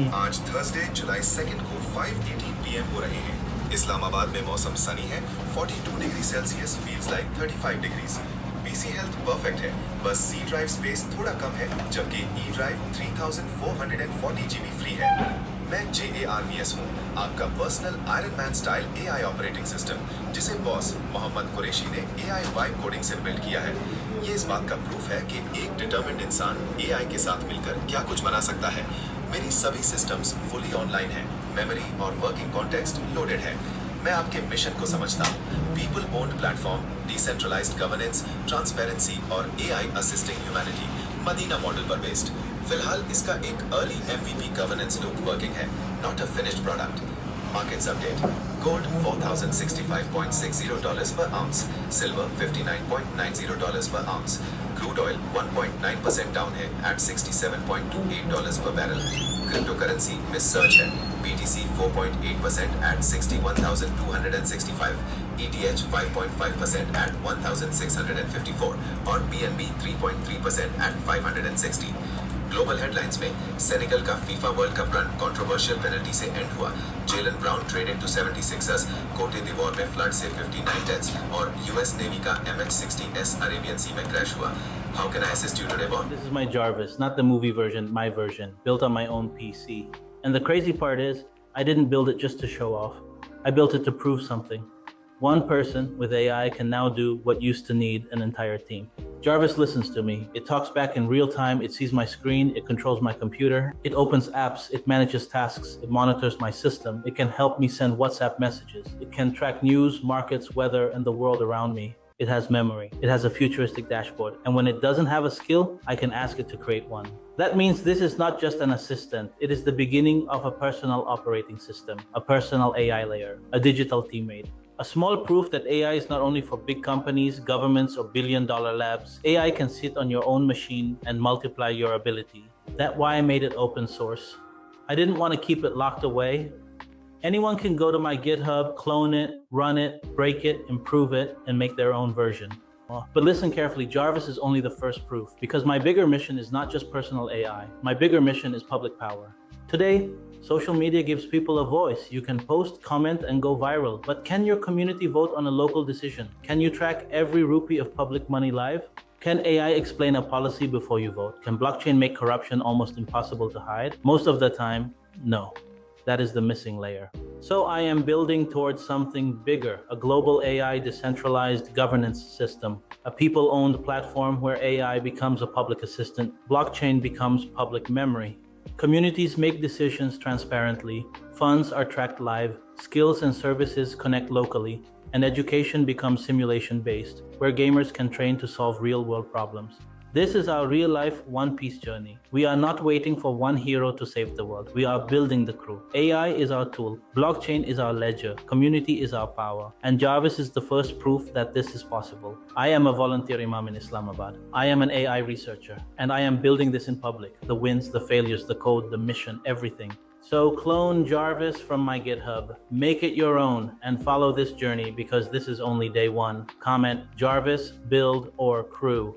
आज थर्सडे जुलाई 2 को 5:18 PM हो रहे हैं। इस्लामाबाद में मौसम सनी है। 42 degree Celsius feels like 35 degrees. PC health perfect है, बस सी ड्राइव स्पेस थोड़ा कम है, जबकि ई ड्राइव 3440 GB फ्री है। मैं JARVS हूँ, आपका personal iron man style AI operating system, जिसे बॉस मोहम्मद कुरैशी ने AI वाइब कोडिंग से बिल्ड किया है। ये इस बात का प्रूफ है कि एक डिटर्मिन्ड इंसान AI के साथ मिलकर क्या कुछ बना सकता है। मेरी सभी सिस्टम्स फुली ऑनलाइन हैं, मेमोरी और वर्किंग कॉन्टेक्स्ट लोडेड है। मैं आपके मिशन को समझता हूँ, people owned platform, decentralised governance, transparency और AI assisting humanity, Medina model पर बेस्ड। फिलहाल इसका एक early MVP governance loop working है, not a finished product. Markets update. Gold $4,065.60 per ounce. Silver $59.90 per ounce. Crude oil 1.9% down है at $67.28 per barrel. Cryptocurrency में surge है. BTC 4.8% at 61,265. ETH 5.5% at 1,654 और BNB 3.3% at 560. Global headlines में Senegal का FIFA world cup run controversial penalty से and हुआ। जेलन brown traded to 76ers, कोटे दीवार में फ्लड से 59 डेथ्स और यूएस नेवी का MH-60S अरेबियन सी में क्रैश हुआ। How can I assist you today, boss? This is my Jarvis, not the movie version, my version, built on my own PC. And the crazy part is, I didn't build it just to show off. I built it to prove something. One person with AI can now do what used to need an entire team. Jarvis listens to me. It talks back in real time. It sees my screen. It controls my computer. It opens apps. It manages tasks. It monitors my system. It can help me send WhatsApp messages. It can track news, markets, weather, and the world around me. It has memory. It has a futuristic dashboard. And when it doesn't have a skill, I can ask it to create one. That means this is not just an assistant. It is the beginning of a personal operating system, a personal AI layer, a digital teammate. A small proof that AI is not only for big companies, governments, or billion-dollar labs. AI can sit on your own machine and multiply your ability. That's why I made it open source. I didn't want to keep it locked away. Anyone can go to my GitHub, clone it, run it, break it, improve it, and make their own version. But listen carefully, Jarvis is only the first proof, because my bigger mission is not just personal AI. My bigger mission is public power. Today, social media gives people a voice. You can post, comment, and go viral. But can your community vote on a local decision? Can you track every rupee of public money live? Can AI explain a policy before you vote? Can blockchain make corruption almost impossible to hide? Most of the time, no. That is the missing layer. So I am building towards something bigger, a global AI decentralized governance system, a people-owned platform where AI becomes a public assistant, blockchain becomes public memory. Communities make decisions transparently, funds are tracked live, skills and services connect locally, and education becomes simulation-based, where gamers can train to solve real-world problems. This is our real-life one-piece journey. We are not waiting for one hero to save the world. We are building the crew. AI is our tool. Blockchain is our ledger. Community is our power. And Jarvis is the first proof that this is possible. I am a volunteer imam in Islamabad. I am an AI researcher. And I am building this in public. The wins, the failures, the code, the mission, everything. So clone Jarvis from my GitHub. Make it your own and follow this journey because this is only day one. Comment Jarvis, build, or crew.